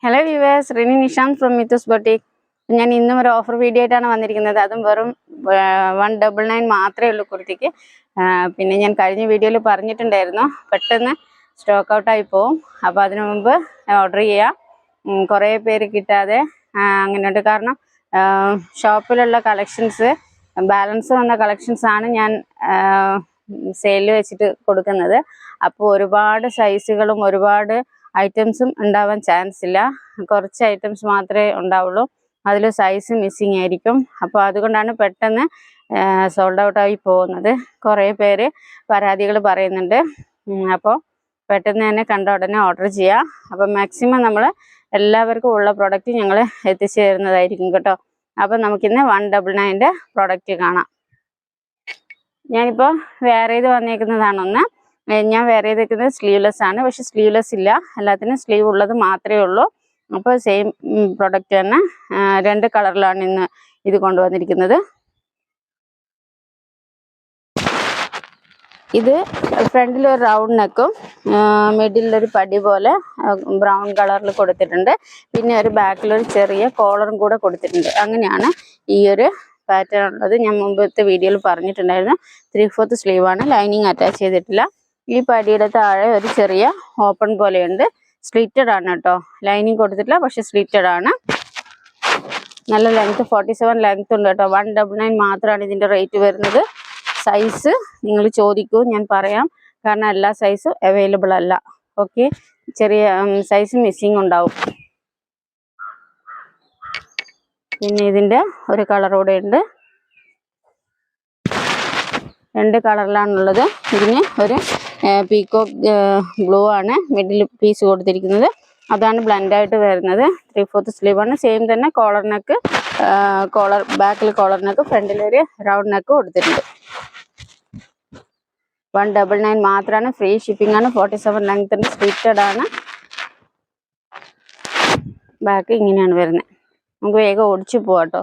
Hello viewers, Rini Nishan from Mithus Boutique. ഞാൻ ഇന്നും ഒരു ഓഫർ വീഡിയോ ആയിട്ടാണ് വന്നിരിക്കുന്നത്. അതും വെറും 199 മാത്രമേ ഉള്ളൂ കുർത്തിക്ക്. പിന്നെ ഞാൻ കഴിഞ്ഞ വീഡിയോയിൽ പറഞ്ഞിട്ടുണ്ടായിരുന്നു പെട്ടെന്ന് സ്റ്റോക്ക് ഔട്ട് ആയി പോകും. അപ്പോൾ അതിനു മുമ്പ് ഓർഡർ ചെയ്യാം. കുറേ പേര് കിട്ടാതെ അങ്ങനെയുണ്ട്. കാരണം ഷോപ്പിലുള്ള കളക്ഷൻസ് ബാലൻസ് വന്ന കളക്ഷൻസ് ആണ് ഞാൻ സെയിൽ വെച്ചിട്ട് കൊടുക്കുന്നത്. അപ്പോൾ ഒരുപാട് സൈസുകളും ഒരുപാട് ഐറ്റംസും ഉണ്ടാവാൻ ചാൻസ് ഇല്ല. കുറച്ച് ഐറ്റംസ് മാത്രമേ ഉണ്ടാവുള്ളൂ. അതിൽ സൈസ് മിസ്സിങ് ആയിരിക്കും. അപ്പോൾ അതുകൊണ്ടാണ് പെട്ടെന്ന് സോൾഡ് ഔട്ട് ആയി പോകുന്നത്. കുറേ പേര് പരാതികൾ പറയുന്നുണ്ട്. അപ്പോൾ പെട്ടെന്ന് തന്നെ കണ്ട ഉടനെ ഓർഡർ ചെയ്യുക. അപ്പോൾ മാക്സിമം നമ്മൾ എല്ലാവർക്കും ഉള്ള പ്രോഡക്റ്റ് ഞങ്ങൾ എത്തിച്ചു തരുന്നതായിരിക്കും കേട്ടോ. അപ്പോൾ നമുക്കിന്ന് 199 പ്രോഡക്റ്റ് കാണാം. ഞാനിപ്പോൾ വെയർ ചെയ്ത് വന്നേക്കുന്നതാണൊന്ന്. ഞാൻ വെയർ ചെയ്തേക്കുന്നത് സ്ലീവ്ലെസ് ആണ്. പക്ഷെ സ്ലീവ്ലെസ് ഇല്ല, എല്ലാത്തിനും സ്ലീവ് ഉള്ളത് മാത്രമേ ഉള്ളൂ. അപ്പോൾ സെയിം പ്രൊഡക്റ്റ് തന്നെ 2 കളറിലാണ് ഇന്ന് ഇത് കൊണ്ടുവന്നിരിക്കുന്നത്. ഇത് ഫ്രണ്ടിൽ ഒരു റൗണ്ട് നെക്കും മിഡിലൊരു പടി പോലെ ബ്രൗൺ കളറിൽ കൊടുത്തിട്ടുണ്ട്. പിന്നെ ഒരു ബാക്കിലൊരു ചെറിയ കോളറും കൂടെ കൊടുത്തിട്ടുണ്ട്. അങ്ങനെയാണ് ഈ ഒരു പാറ്റേൺ ഉള്ളത്. ഞാൻ മുമ്പത്തെ വീഡിയോയിൽ പറഞ്ഞിട്ടുണ്ടായിരുന്നു. 3/4 സ്ലീവാണ്, ലൈനിങ് അറ്റാച്ച് ചെയ്തിട്ടില്ല. ഈ പടിയുടെ താഴെ ഒരു ചെറിയ ഓപ്പൺ പോലെയുണ്ട്. സ്ലിറ്റഡ് ആണ് കേട്ടോ, ലൈനിങ് കൊടുത്തിട്ടില്ല, പക്ഷെ സ്ലിറ്റഡ് ആണ്. നല്ല ലെങ്ത് 47 ലെങ്ത് ഉണ്ട് കേട്ടോ. 199 മാത്രമാണ് ഇതിൻ്റെ റേറ്റ് വരുന്നത്. സൈസ് നിങ്ങൾ ചോദിക്കൂ, ഞാൻ പറയാം. കാരണം എല്ലാ സൈസും അവൈലബിൾ അല്ല. ഓക്കെ, ചെറിയ സൈസ് മിസ്സിങ് ഉണ്ടാവും. പിന്നെ ഇതിൻ്റെ ഒരു കളർ കൂടെ ഉണ്ട്. 2 കളറിലാണുള്ളത്. ഇതിന് ഒരു പീക്കോക്ക് ബ്ലൂ ആണ് മിഡിൽ പീസ് കൊടുത്തിരിക്കുന്നത്. അതാണ് ബ്ലെൻഡായിട്ട് വരുന്നത്. 3/4 സ്ലീവാണ്. സെയിം തന്നെ കോളർ നെക്ക്, ബാക്കിൽ കോളർ നെക്ക്, ഫ്രണ്ടിലൊരു റൗണ്ട് നെക്ക് കൊടുത്തിട്ടുണ്ട്. 199 മാത്രമാണ്. ഫ്രീ ഷിപ്പിംഗ് ആണ്. 47 ലെങ്ത് ഉണ്ട്. സ്ലിറ്റഡ് ആണ്. ബാക്ക് ഇങ്ങനെയാണ് വരുന്നത്. നമുക്ക് വേഗം ഓടിച്ചു പോവാട്ടോ.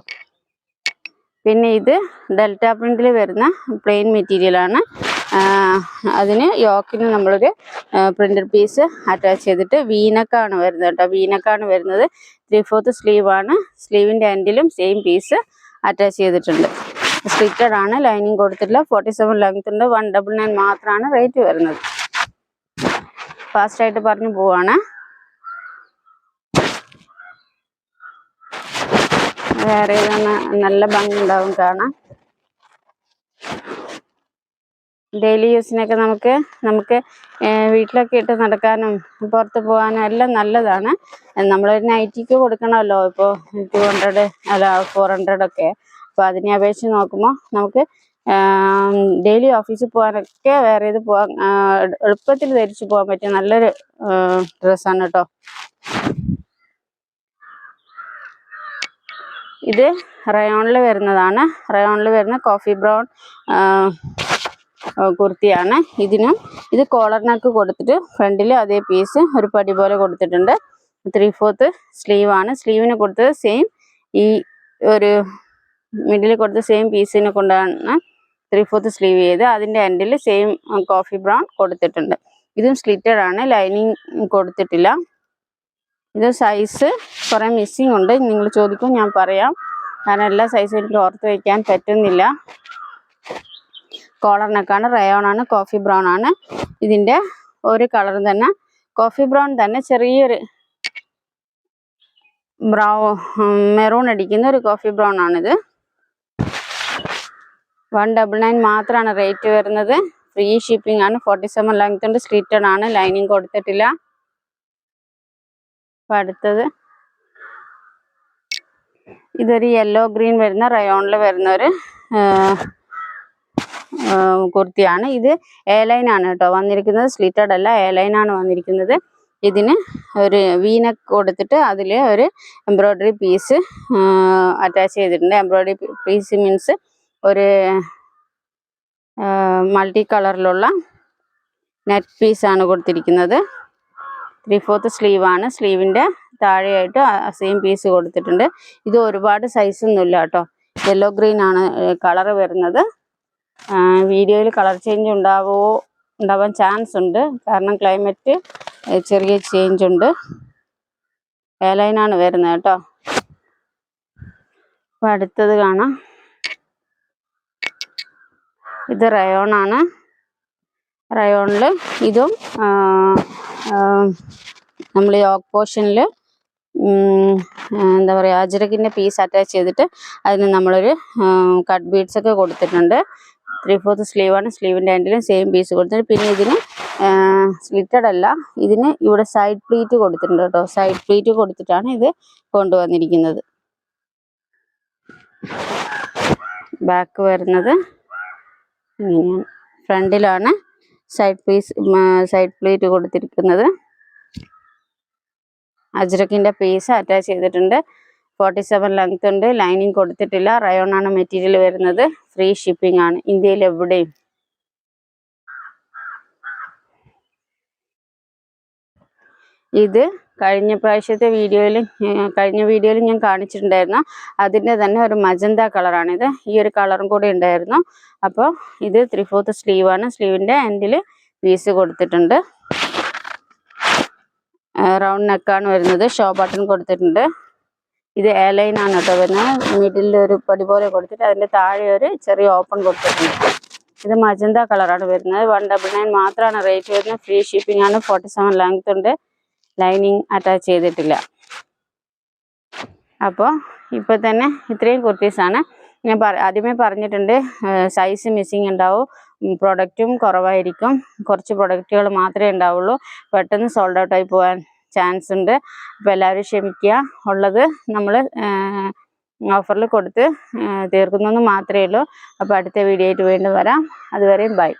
പിന്നെ ഇത് ഡെൽറ്റ പ്രിന്റിൽ വരുന്ന പ്ലെയിൻ മെറ്റീരിയലാണ്. അതിന് യോക്കിന് നമ്മളൊരു പ്രിന്റഡ് പീസ് അറ്റാച്ച് ചെയ്തിട്ട് വീനക്കാണ് വരുന്നത് കേട്ടോ. വീനക്കാണ് വരുന്നത്. 3/4 സ്ലീവാണ്. സ്ലീവിൻ്റെ എൻഡിലും സെയിം പീസ് അറ്റാച്ച് ചെയ്തിട്ടുണ്ട്. സ്ലിറ്റഡ് ആണ്, ലൈനിങ് കൊടുത്തിട്ടില്ല. 47 ലെങ്ത് ഉണ്ട്. 199 മാത്രമാണ് റേറ്റ് വരുന്നത്. ഫാസ്റ്റായിട്ട് പറഞ്ഞു പോവാണ്. വേറെ നല്ല ഭംഗി ഉണ്ടാവും കാണാൻ. ഡെയിലി യൂസിനൊക്കെ നമുക്ക് വീട്ടിലൊക്കെ ഇട്ട് നടക്കാനും പുറത്ത് പോകാനും എല്ലാം നല്ലതാണ്. നമ്മളൊരു നൈറ്റിക്ക് കൊടുക്കണമല്ലോ ഇപ്പോൾ 200 അല്ല 400 ഒക്കെ. അപ്പോൾ അതിനെ അപേക്ഷിച്ച് നോക്കുമ്പോൾ നമുക്ക് ഡെയിലി ഓഫീസിൽ പോകാനൊക്കെ വേറെ ചെയ്ത് പോകാൻ എളുപ്പത്തിൽ ധരിച്ച് പോകാൻ പറ്റിയ നല്ലൊരു ഡ്രസ്സാണ് കേട്ടോ. ഇത് റയോണിൽ വരുന്നതാണ്. റയോണിൽ വരുന്ന കോഫി ബ്രൗൺ കുർത്തിയാണ്. ഇത് കോളർ നെക്ക് കൊടുത്തിട്ട് ഫ്രണ്ടിൽ അതേ പീസ് ഒരു പടി പോലെ കൊടുത്തിട്ടുണ്ട്. 3/4 സ്ലീവാണ്. സ്ലീവിന് കൊടുത്തത് സെയിം ഈ ഒരു മിഡിൽ കൊടുത്ത സെയിം പീസിനെ കൊണ്ടാണ് 3/4 സ്ലീവ് ചെയ്ത് അതിൻ്റെ എൻഡിൽ സെയിം കോഫി ബ്രൗൺ കൊടുത്തിട്ടുണ്ട്. ഇതും സ്ലിറ്റഡ് ആണ്, ലൈനിങ് കൊടുത്തിട്ടില്ല. ഇത് സൈസ് കുറേ മിസ്സിങ് ഉണ്ട്. നിങ്ങൾ ചോദിക്കും, ഞാൻ പറയാം. കാരണം എല്ലാ സൈസും എനിക്ക് ഓർത്ത് വയ്ക്കാൻ പറ്റുന്നില്ല. കോളർ നെക്കാണ്, റയോൺ ആണ്, കോഫി ബ്രൗൺ ആണ്. ഇതിൻ്റെ ഒരു കളർ തന്നെ കോഫി ബ്രൗൺ തന്നെ ചെറിയൊരു മെറൂൺ അടിക്കുന്ന ഒരു കോഫി ബ്രൗൺ ആണിത്. 199 മാത്രമാണ് റേറ്റ് വരുന്നത്. ഫ്രീ ഷിപ്പിംഗ് ആണ്. 47 ലെങ്ത് ഉണ്ട്. സ്ലിറ്റഡ് ആണ്, ലൈനിങ് കൊടുത്തിട്ടില്ല. അപ്പം അടുത്തത് ഇതൊരു യെല്ലോ ഗ്രീൻ വരുന്ന റയോണിൽ വരുന്ന ഒരു കുർത്തിയാണ്. ഇത് എ ലൈൻ ആണ് കേട്ടോ വന്നിരിക്കുന്നത്. സ്ലിറ്റഡ് അല്ല, എ ലൈൻ ആണ് വന്നിരിക്കുന്നത്. ഇതിന് ഒരു വീനക്ക് കൊടുത്തിട്ട് അതിൽ ഒരു എംബ്രോയ്ഡറി പീസ് അറ്റാച്ച് ചെയ്തിട്ടുണ്ട്. എംബ്രോയ്ഡറി പീസ് മീൻസ് ഒരു മൾട്ടി കളറിലുള്ള നെറ്റ് പീസാണ് കൊടുത്തിരിക്കുന്നത്. 3/4 സ്ലീവാണ്. സ്ലീവിൻ്റെ താഴെയായിട്ട് സെയിം പീസ് കൊടുത്തിട്ടുണ്ട്. ഇത് ഒരുപാട് സൈസൊന്നുമില്ല കേട്ടോ. യെല്ലോ ഗ്രീൻ ആണ് കളറ് വരുന്നത്. വീഡിയോയിൽ കളർ ചേഞ്ച് ഉണ്ടാവാൻ ചാൻസ് ഉണ്ട്. കാരണം ക്ലൈമറ്റ് ചെറിയ ചേഞ്ച് ഉണ്ട്. എയർലൈനാണ് വരുന്നത് കേട്ടോ. അപ്പോൾ അടുത്തത് കാണാം. ഇത് റയോണാണ്. റയോണിൽ ഇതും നമ്മൾ യോക്ക് പോർഷനിൽ എന്താ പറയുക, അജ്രക്കിൻ്റെ പീസ് അറ്റാച്ച് ചെയ്തിട്ട് അതിന് നമ്മളൊരു കട്ട് ബീഡ്സ് ഒക്കെ കൊടുത്തിട്ടുണ്ട്. 3/4 സ്ലീവാണ്. സ്ലീവിൻ്റെ എൻഡിലും സെയിം പീസ് കൊടുത്തിട്ടുണ്ട്. പിന്നെ ഇതിന് സ്ലിറ്റഡ് അല്ല, ഇതിന് ഇവിടെ സൈഡ് പ്ലീറ്റ് കൊടുത്തിട്ടുണ്ട് കേട്ടോ. സൈഡ് പ്ലീറ്റ് കൊടുത്തിട്ടാണ് ഇത് കൊണ്ടുവന്നിരിക്കുന്നത്. ബാക്ക് വരുന്നത് ഇങ്ങനെയാണ്. ഫ്രണ്ടിലാണ് സൈഡ് പ്ലീറ്റ് കൊടുത്തിരിക്കുന്നത്. അജ്രക്കിൻ്റെ പീസ് അറ്റാച്ച് ചെയ്തിട്ടുണ്ട്. 47 ലെങ്ത് ഉണ്ട്. ലൈനിങ് കൊടുത്തിട്ടില്ല. റയോണാണ് മെറ്റീരിയൽ വരുന്നത്. ഫ്രീ ഷിപ്പിംഗ് ആണ് ഇന്ത്യയിൽ എവിടെയും. ഇത് കഴിഞ്ഞ വീഡിയോയിൽ ഞാൻ കാണിച്ചിട്ടുണ്ടായിരുന്നു. അതിൻ്റെ തന്നെ ഒരു മജന്ത കളറാണിത്. ഈ ഒരു കളറും കൂടി ഉണ്ടായിരുന്നു. അപ്പോൾ ഇത് 3/4 സ്ലീവാണ്. സ്ലീവിൻ്റെ എൻഡിൽ പീസ് കൊടുത്തിട്ടുണ്ട്. റൗണ്ട് നെക്കാണ് വരുന്നത്. ഷോ ബട്ടൺ കൊടുത്തിട്ടുണ്ട്. ഇത് എയർലൈൻ ആണ് കേട്ടോ വരുന്നത്. മിഡിലിൽ ഒരു പടി പോലെ കൊടുത്തിട്ട് അതിൻ്റെ താഴെ ഒരു ചെറിയ ഓപ്പൺ കൊടുത്തിട്ടുണ്ട്. ഇത് മജന്ത കളറാണ് വരുന്നത്. 199 മാത്രമാണ് റേറ്റ് വരുന്നത്. ഫ്രീ ഷിപ്പിംഗ് ആണ്. 47 ലെങ്ത് ഉണ്ട്. ലൈനിങ് അറ്റാച്ച് ചെയ്തിട്ടില്ല. അപ്പോൾ ഇപ്പോൾ തന്നെ ഇത്രയും കുർത്തീസാണ്. ഞാൻ ആദ്യമേ പറഞ്ഞിട്ടുണ്ട്, സൈസ് മിസ്സിങ് ഉണ്ടാവും, പ്രൊഡക്റ്റും കുറവായിരിക്കും. കുറച്ച് പ്രൊഡക്റ്റുകൾ മാത്രമേ ഉണ്ടാവുള്ളൂ. പെട്ടെന്ന് സോൾഡ് ഔട്ട് ആയി പോകാൻ ചാൻസ് ഉണ്ട്. അപ്പോൾ എല്ലാവരും ക്ഷമിക്കുക. ഉള്ളത് നമ്മൾ ഓഫറിൽ കൊടുത്ത് തീർക്കുന്നതെന്ന് മാത്രമേ ഉള്ളൂ. അപ്പോൾ അടുത്ത വീഡിയോ ആയിട്ട് വീണ്ടും വരാം. അതുവരെയും ബൈ.